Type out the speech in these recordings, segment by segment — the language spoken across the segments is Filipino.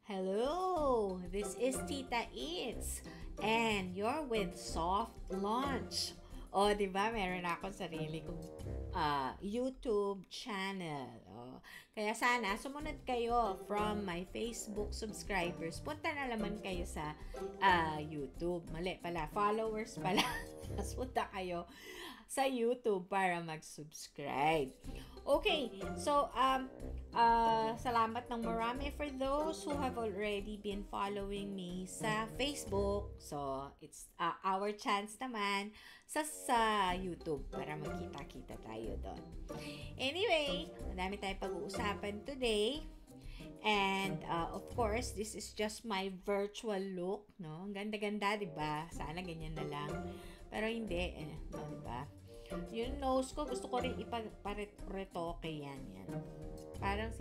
Hello, this is Tita Eats and you're with Soft Launch. O, di ba? Meron ako sarili kong YouTube channel. O, kaya sana sumunod kayo from my Facebook subscribers. Punta na naman kayo sa YouTube. Mali pala, followers pala. Mas punta kayo sa YouTube para mag-subscribe. Okay, so salamat ng marami for those who have already been following me sa Facebook. So, it's our chance naman sa YouTube para magkita-kita tayo doon. Anyway, madami tayong pag-uusapan today. And of course, this is just my virtual look, no? Ang ganda-ganda, 'di ba? Sana ganyan na lang. Pero hindi no, 'di ba? Yung nose ko, gusto ko rin iparetoke yan. Parang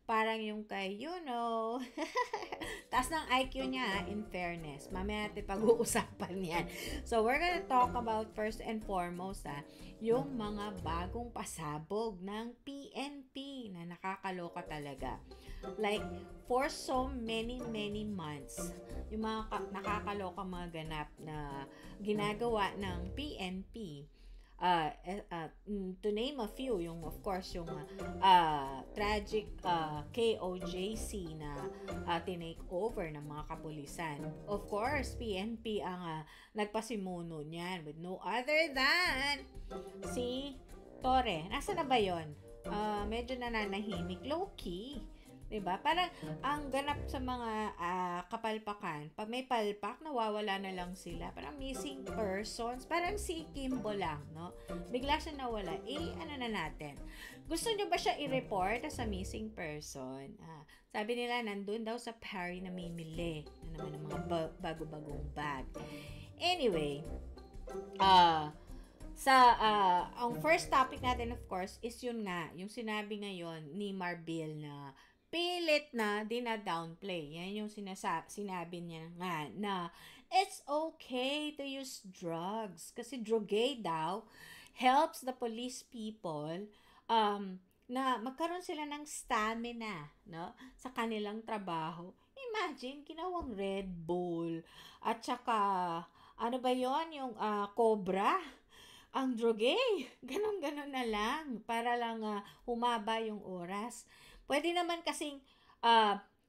parang yung kay, taas ng IQ niya, in fairness. Mamaya natin pag-uusapan yan. So, we're gonna talk about first and foremost, yung mga bagong pasabog ng PNP na nakakaloka talaga. Like, for so many months, yung mga nakakaloka mga ganap na ginagawa ng PNP, to name a few, yung of course yung tragic KOJC na tinake over ng mga kapulisan. Of course, PNP ang nagpasimuno niyan with no other than si Torre. Nasa na ba yun? Medyo nananahimik, low-key. Diba? Parang ang ganap sa mga kapalpakan, pag may palpak, nawawala na lang sila. Parang missing persons. Parang si Kimbo lang, no? Bigla siya nawala. Ano na natin? Gusto nyo ba siya i-report as a missing person? Sabi nila, nandun daw sa Paris na mimili na naman ng mga bago-bagong bag. Anyway, ang first topic natin, of course, is yun nga, yung sinabi ngayon ni Marbil na pilit na dina-downplay. Yan yung sinabi niya nga na it's okay to use drugs. Kasi drugay daw helps the police people na magkaroon sila ng stamina, no, sa kanilang trabaho. Imagine, ginawang Red Bull at saka ano ba yon yung Cobra, ang drugay. Ganon na lang para lang humaba yung oras. Pwede naman kasing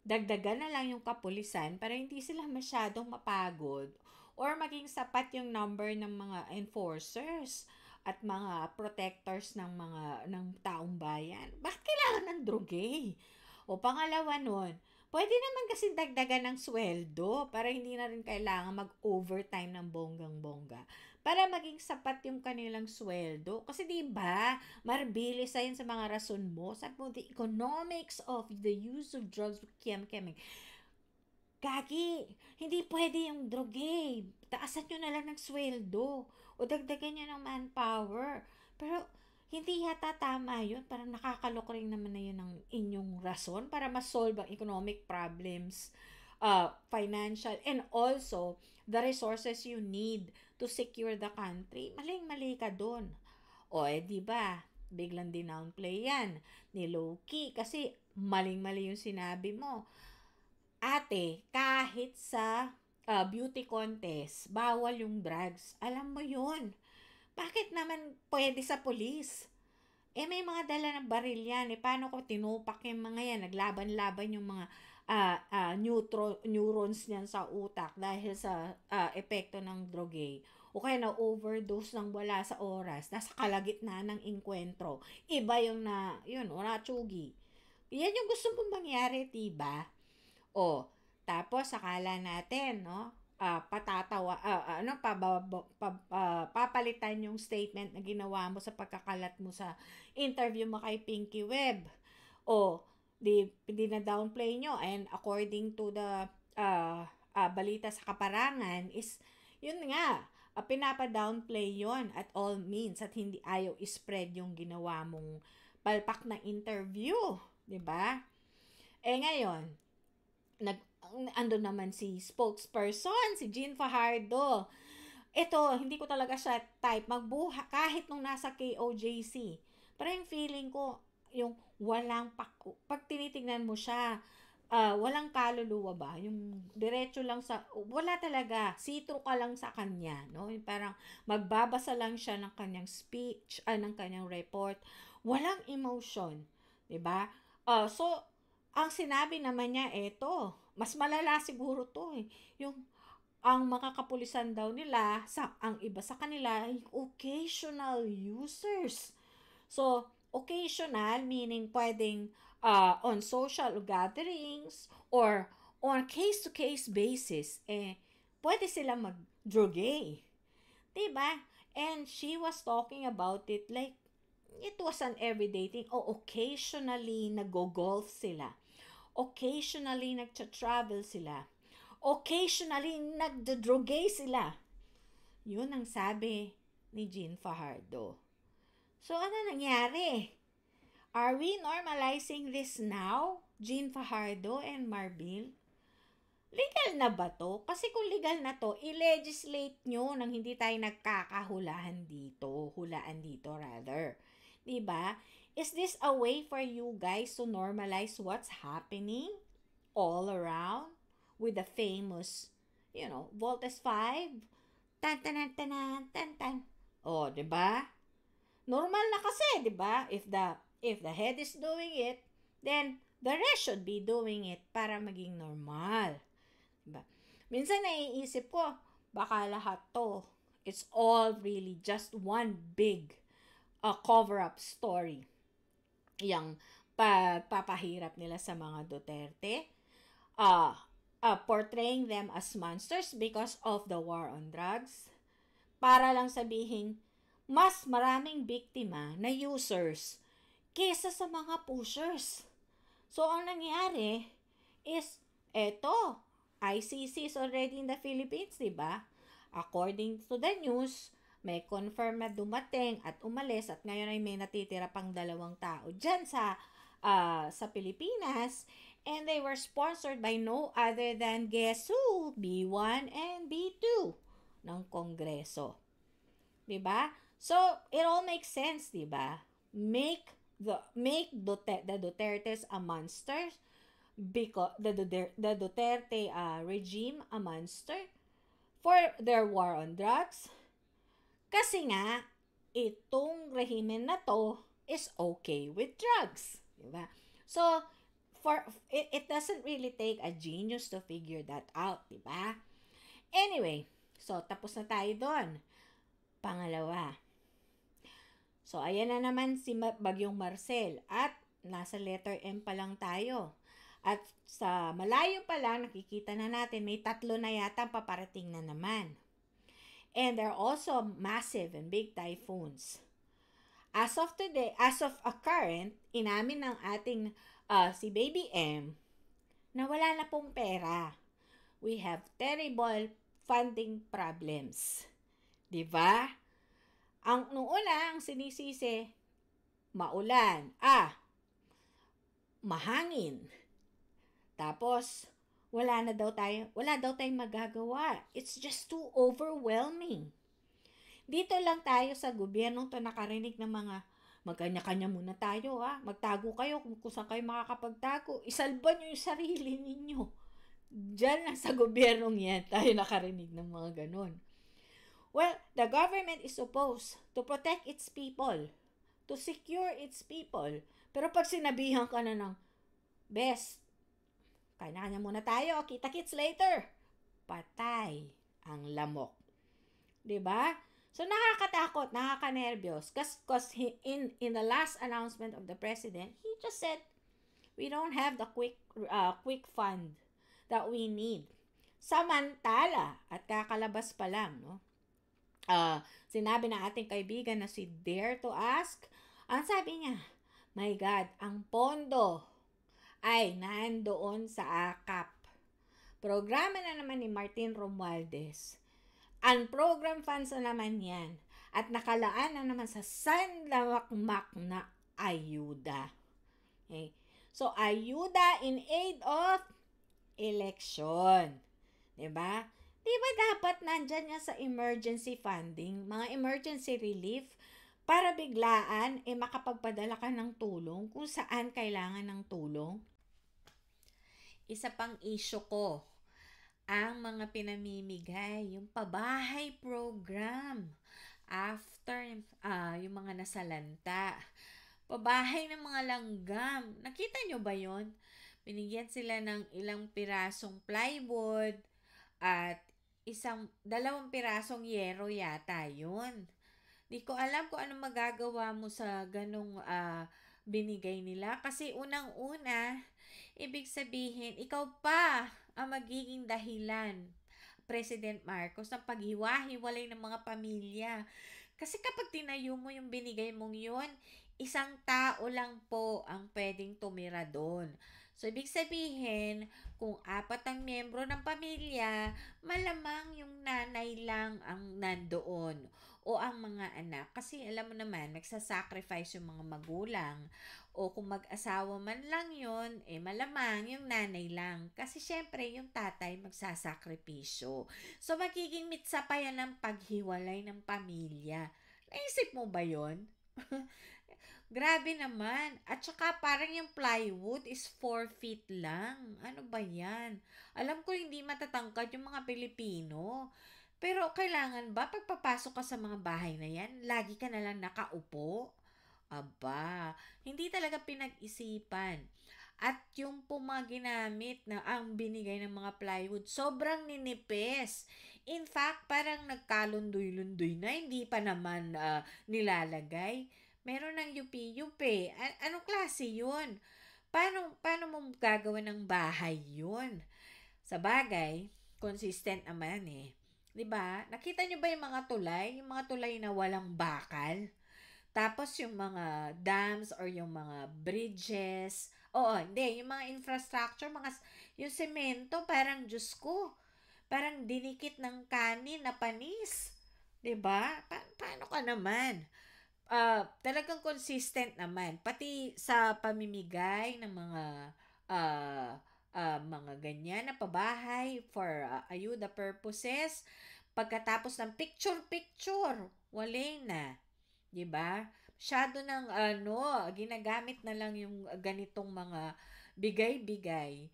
dagdagan na lang yung kapulisan para hindi sila masyadong mapagod or maging sapat yung number ng mga enforcers at mga protectors ng taong bayan. Bakit kailangan ng drugay? O pangalawa nun, pwede naman kasi dagdagan ng sweldo para hindi na rin kailangan mag-overtime ng bonggang-bongga para maging sapat yung kanilang sweldo. Kasi diba, marbilis sa sa mga rason mo. Sabi mo, the economics of the use of drugs with Kem-Keming. Gagi, hindi pwede yung drugay. Taasan nyo na lang ng sweldo o dagdagan nyo ng manpower. Pero hindi yata tama yun. Parang nakakalok rin naman na yun ang inyong rason para ma-solve ang economic problems, financial, and also the resources you need to secure the country. Maling-mali ka dun. O diba, biglang dinownplay yan ni Loki kasi maling-mali yung sinabi mo. Ate, kahit sa beauty contest, bawal yung drugs. Alam mo yun. Bakit naman pwede sa police? May mga dala ng baril yan. Paano ko tinupak yung mga yan? Naglaban-laban yung mga neurons niyan sa utak dahil sa epekto ng drogay. O kaya na-overdose ng wala sa oras. Nasa kalagitnaan ng inkwentro. Iba yung natsugi. Yan yung gusto mong mangyari, diba? Tapos akala natin, no? Papalitan yung statement na ginawa mo sa pagkakalat mo sa interview mo kay Pinky Web. Di na downplay nyo. And according to the balita sa kaparangan is, yun nga, pinapa-downplay yon at all means at hindi ayaw spread yung ginawa mong palpak na interview. Diba? Ngayon, ando naman si spokesperson, si Jean Fajardo. Ito, hindi ko talaga siya type. Kahit nung nasa KOJC. Pero yung feeling ko, yung walang pag tinitingnan mo siya, walang kaluluwa ba, yung diretso lang wala talaga, see-through ka lang sa kanya, no? Yung parang magbabasa lang siya ng kanyang speech, ng kanyang report, walang emotion, 'di ba? So, ang sinabi naman niya, eto, mas malala siguro to eh, yung ang mga kapulisan daw nila, ang iba sa kanila, ay occasional users. So, occasional meaning pwedeng on social gatherings or on case-to-case basis, pwede sila mag-drogay. Diba? And she was talking about it like it was an everyday thing. O occasionally nag-golf sila. Occasionally nagtra-travel sila. Occasionally nagdodrogay sila. Yun ang sabi ni Jean Fajardo. So, ano nangyari? Are we normalizing this now, Jean Fajardo and Marbil? Legal na ba to? Kasi kung legal na to, i-legislate nyo nang hindi tayo nagkakahulaan dito. Hulaan dito rather. Diba? Is this a way for you guys to normalize what's happening all around with the famous, Voltes 5? Tan tan tan tan tan. Oh, diba? Normal na kasi, 'di ba? If the head is doing it, then the rest should be doing it para maging normal. 'Di ba? Minsan naiisip ko, baka lahat 'to, it's all really just one big cover-up story. Yang papahirap nila sa mga Duterte, portraying them as monsters because of the war on drugs, para lang sabihin mas maraming biktima na users kesa sa mga pushers. So, ang nangyari is, ICC is already in the Philippines, diba? According to the news, may confirm na dumating at umalis at ngayon ay may natitira pang 2 tao dyan sa Pilipinas, and they were sponsored by no other than guess who? B1 and B2 ng Kongreso. Diba? So, it all makes sense, diba? Make the Dutertes a monster, because the Duterte regime a monster for their war on drugs. Kasi nga, itong rehimen na to is okay with drugs. Diba? So, it doesn't really take a genius to figure that out, diba? Anyway, so tapos na tayo doon. Pangalawa. So, ayan na naman si Bagyong Marcel at nasa letter M pa lang tayo. At sa malayo pa lang, nakikita na natin may 3 na yata paparating na naman. And there are also massive and big typhoons. As of today, as of a current, inamin ng ating si Baby M na wala na pong pera. We have terrible funding problems. Diba? Nung una, ang sinisisi, maulan. Mahangin. Tapos, wala daw tayong magagawa. It's just too overwhelming. Dito lang tayo sa gobyerno to nakarinig ng mga magkanya-kanya muna tayo, magtago kayo kung saan kayo makakapagtago. Isalba nyo yung sarili ninyo. Diyan lang sa gobyernong yan tayo nakarinig ng mga ganun. Well, the government is supposed to protect its people, to secure its people. Pero pag sinabihan ka na ng, best, kanya-kanya muna tayo, kita-kits later, patay ang lamok. Diba? So, nakakatakot, nakakanervyos. Because in the last announcement of the president, he just said, we don't have the quick fund that we need. Samantala, at kakalabas pa lang, no? Sinabi ng ating kaibigan na si Dare to Ask, ang sabi niya, my God, ang pondo ay nandoon sa AKAP. Programa na naman ni Martin Romualdez. Unprogrammed funds na naman yan. At nakalaan na naman sa sandamakmak na ayuda. Okay? So, ayuda in aid of election. Diba? Diba dapat nandyan niya sa emergency funding, mga emergency relief, para biglaan makapagpadala ka ng tulong kung saan kailangan ng tulong? isa pang issue ko, ang mga pinamimigay, yung pabahay program. After, yung mga nasalanta. Pabahay ng mga langgam. Nakita nyo ba yon? Binigyan sila ng ilang pirasong plywood at dalawang pirasong yero yata yun. Di ko alam kung anong magagawa mo sa ganong binigay nila. Kasi unang-una, ibig sabihin, ikaw pa ang magiging dahilan, President Marcos, ng paghiwa-hiwalay ng mga pamilya. Kasi kapag tinayo mo yung binigay mong yun, isang tao lang po ang pwedeng tumira doon. So, ibig sabihin, kung apat ang miyembro ng pamilya, malamang yung nanay lang ang nandoon o ang mga anak. Kasi alam mo naman, nagsasacrifice yung mga magulang. O kung mag-asawa man lang yun, malamang yung nanay lang. Kasi syempre, yung tatay magsasakripisyo. So, magiging mitsa pa yan ng paghiwalay ng pamilya. Naisip mo ba yon? Grabe naman. At saka parang yung plywood is 4 feet lang. Ano ba yan? Alam ko hindi matatangkad yung mga Pilipino. Pero kailangan ba pagpapasok ka sa mga bahay na yan, lagi ka na lang nakaupo? Aba, hindi talaga pinag-isipan. At yung po mga ginamit na ang binigay ng mga plywood, sobrang ninipis. In fact, parang nagkalundoy-lundoy na, hindi pa naman nilalagay. Meron ng yupi-yupi. Anong klase yun? Paano mo gagawa ng bahay yun? Sa bagay, consistent naman eh. 'Di ba? Nakita nyo ba yung mga tulay? Yung mga tulay na walang bakal? Tapos yung mga dams or yung mga bridges. Oo, hindi. Yung mga infrastructure, yung semento, parang Diyos ko. Parang dinikit ng kanin na panis. 'Di ba? Paano ka naman? Talagang consistent naman. Pati sa pamimigay ng uh, mga ganyan na pabahay for ayuda purposes. Pagkatapos ng picture-picture, wala na. 'Di ba? Masyado ng ginagamit na lang yung ganitong mga bigay-bigay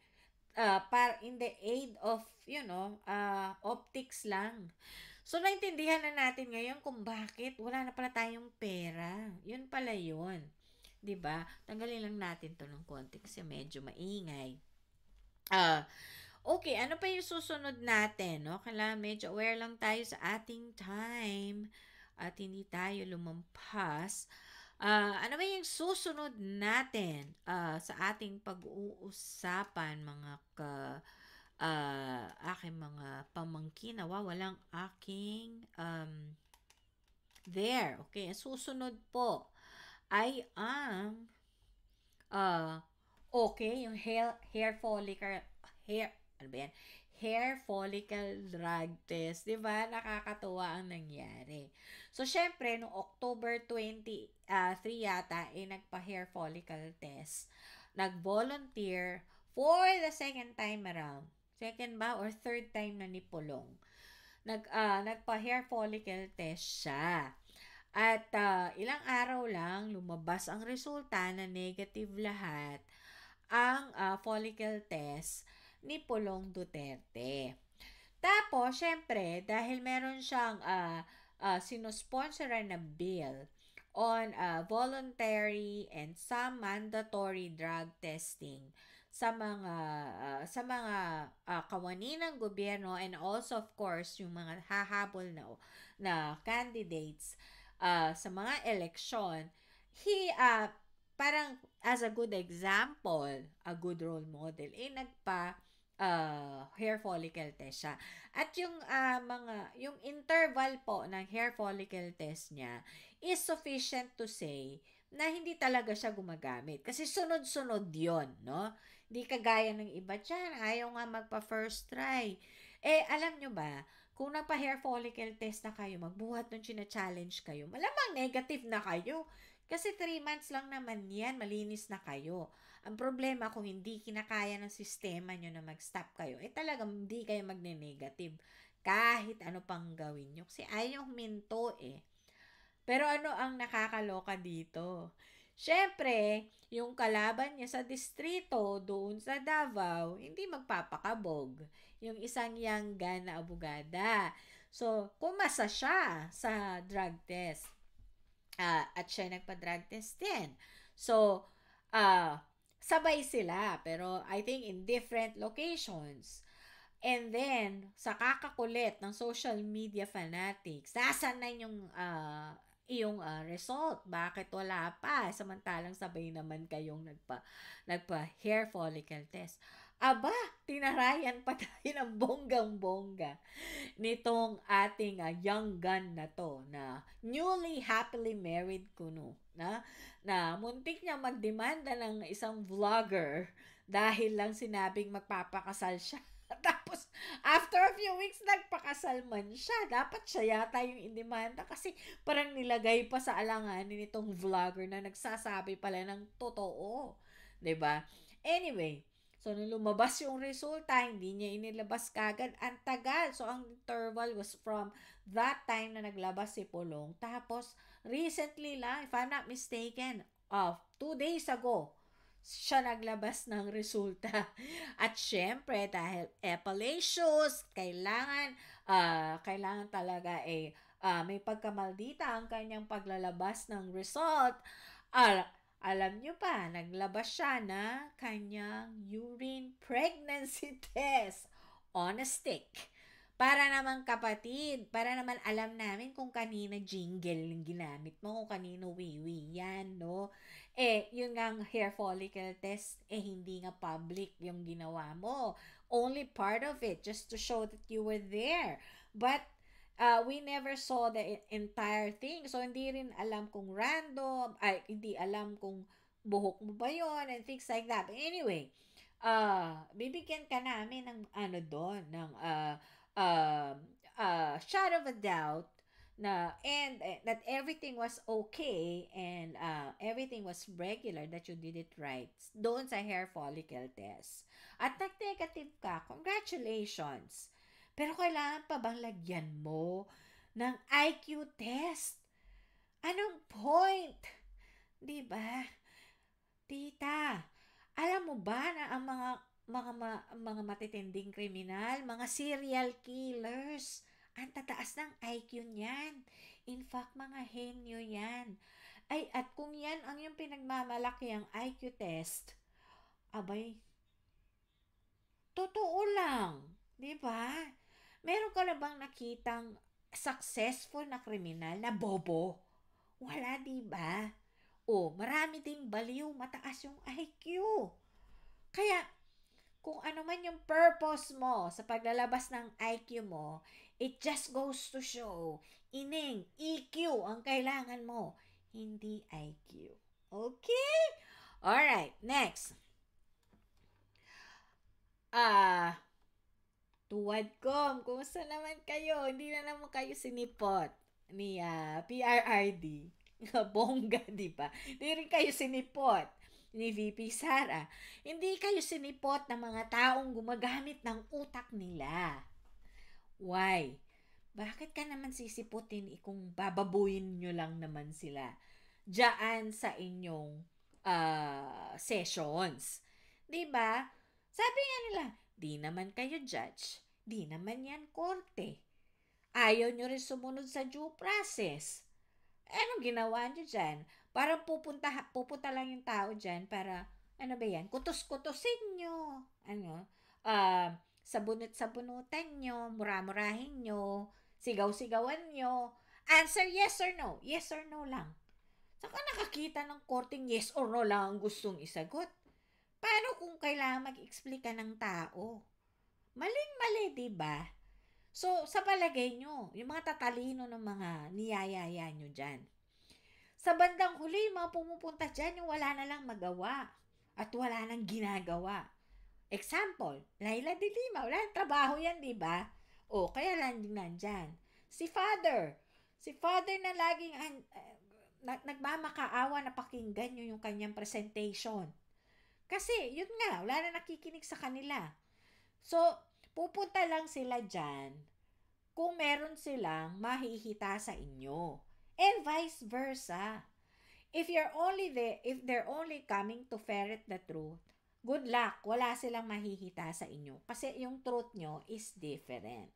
para in the aid of, optics lang. So, naintindihan na natin ngayon kung bakit wala na pala tayong pera. Yun pala yun. 'Di ba? Tanggalin lang natin 'to ng konti kasi medyo maingay. Okay, ano pa yung susunod natin, no? Kailangan medyo aware lang tayo sa ating time at hindi tayo lumampas. Ano ba yung susunod natin sa ating pag-uusapan, mga aking mga pamangkin? Walang aking there. Okay, ang susunod po ay ang okay, yung hair follicle, ano ba yan? Hair follicle drug test. 'Di ba? Nakakatuwa ang nangyari. So, syempre, noong October 23 yata, nagpa-hair follicle test. Nag-volunteer for the second time around. Second ba or third time na ni Pulong. Nagpa-hair follicle test siya. At ilang araw lang, lumabas ang resulta na negative lahat ang follicle test ni Pulong Duterte. Tapos, syempre, dahil meron siyang sinosponsoran na bill on voluntary and some mandatory drug testing sa mga kawani ng gobyerno, and also of course yung mga hahabol na candidates sa mga eleksyon, he parang as a good example, a good role model, hair follicle test siya. At yung interval po ng hair follicle test niya is sufficient to say na hindi talaga siya gumagamit. Kasi sunod-sunod yon, no? Hindi kagaya ng iba dyan, ayaw nga magpa-first try. Alam nyo ba, kung nagpa-hair follicle test na kayo, magbuhat nung challenge kayo, malamang negative na kayo. Kasi 3 months lang naman yan, malinis na kayo. Ang problema kung hindi kinakaya ng sistema nyo na mag-stop kayo, talagang hindi kayo magne-negative. Kahit ano pang gawin nyo. Kasi ayaw huminto eh. Pero ano ang nakakaloka dito? Syempre, yung kalaban niya sa distrito doon sa Davao, hindi magpapakabog. Yung isang young gun na abogada. So, pumasa siya sa drug test. At siya nagpa-drug test din. So, sabay sila. Pero I think in different locations. And then, sa kakakulit ng social media fanatics, nasaan na yung result? Bakit wala pa? Samantalang sabay naman kayong nagpa hair follicle test. Aba, tinarayan pa tayo ng bonggang-bongga nitong ating young gun na to na newly happily married kuno na muntik niya magdemanda ng isang vlogger dahil lang sinabing magpapakasal siya. Tapos, after a few weeks, nagpakasal man siya. Dapat siya yata yung indemanda kasi parang nilagay pa sa alanganin nitong vlogger na nagsasabi pala ng totoo. 'Di ba? Anyway, so, nung lumabas yung resulta, hindi niya inilabas kagad. Ang tagal. So, ang interval was from that time na naglabas si Pulong. Tapos, recently lang, if I'm not mistaken, 2 days ago, siya naglabas ng resulta. At syempre, dahil Appalachians, kailangan talaga may pagkamaldita ang kanyang paglalabas ng result. Alam nyo pa, naglabas siya na kanyang urine pregnancy test on a stick. Para naman kapatid, para naman alam namin kung kanina jingle yung ginamit mo, kung kanino wiwi yan, no? Yun nga hair follicle test, hindi nga public yung ginawa mo. Only part of it, just to show that you were there. But, we never saw the entire thing. So, hindi rin alam kung random, hindi alam kung buhok mo ba yon and things like that. But anyway, bibigyan ka namin ng doon, ng uh, shot of a doubt that everything was okay and everything was regular, that you did it right doon sa hair follicle test. At nag-negative ka, congratulations. Pero kailangan pa bang lagyan mo ng IQ test? Anong point? 'Di ba? Tita, alam mo ba na ang mga matitinding kriminal, mga serial killers, ang tataas ng IQ niyan. In fact, mga henyo yan. At kung yan ang yung pinagmamalaki ang IQ test, abay, totoo lang. Di ba? Meron ka na bang nakitang successful na kriminal na bobo? Wala, di ba? Marami ding baliw, mataas yung IQ. Kaya, kung ano man yung purpose mo sa paglalabas ng IQ mo, it just goes to show, ining, EQ ang kailangan mo, hindi IQ. Okay? Alright, next. Tuwadcom, kumusta naman kayo? Hindi na naman kayo sinipot ni PRRD. Bongga, di ba? Hindi rin kayo sinipot ni VP Sara. Hindi kayo sinipot ng mga taong gumagamit ng utak nila. Why? Bakit ka naman sisiputin kung bababuin nyo lang naman sila diyan sa inyong sessions? Diba? Sabi nga nila, di naman kayo judge, di naman yan korte. Ayaw nyo rin sumunod sa due process. Anong ginawa nyo dyan? Parang pupunta lang yung tao dyan para, ano ba yan? Kutos-kutosin nyo. Sabunot-sabunutan nyo, mura-murahin nyo, sigaw-sigawan nyo. Answer yes or no. Yes or no lang. Saka nakakita ng korting yes or no lang ang gustong isagot. Paano kung kailangan mag-explica ng tao? Maling-mali, diba? So, sa palagay nyo, yung mga tatalino ng mga niyayaya nyo dyan, sa bandang huli, mga pumupunta dyan yung wala na lang magawa at wala nang ginagawa. Example, Laila de Lima, wala nang trabaho yan, di ba? Kaya lang din nandyan. Si Father na laging nagmamakaawa na pakinggan nyo yung kanyang presentation. Kasi, yun nga, wala na nakikinig sa kanila. So, pupunta lang sila dyan kung meron silang mahihita sa inyo. And vice versa. If they're only coming to ferret the truth, good luck, wala silang mahihita sa inyo kasi yung truth nyo is different.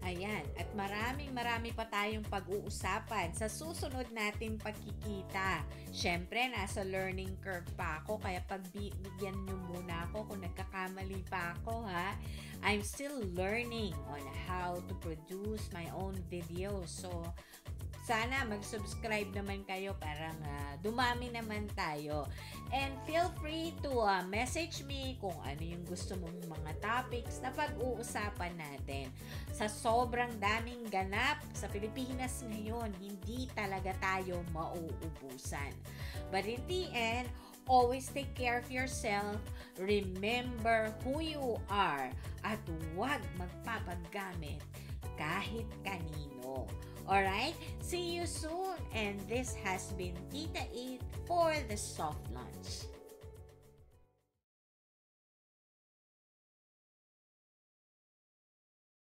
Ayan, at marami pa tayong pag-uusapan sa susunod nating pagkikita. Siyempre, nasa learning curve pa ako, kaya pagbigyan nyo muna ako kung nagkakamali pa ako, ha? I'm still learning on how to produce my own videos. So, sana mag-subscribe naman kayo para dumami naman tayo. And feel free to message me kung ano yung gusto mong mga topics na pag-uusapan natin. Sa sobrang daming ganap sa Pilipinas ngayon, hindi talaga tayo mauubusan. But in the end, always take care of yourself, remember who you are, at huwag magpapagamit kahit kanino. Alright? See you soon. And this has been Tita Eat for the Soft Lunch.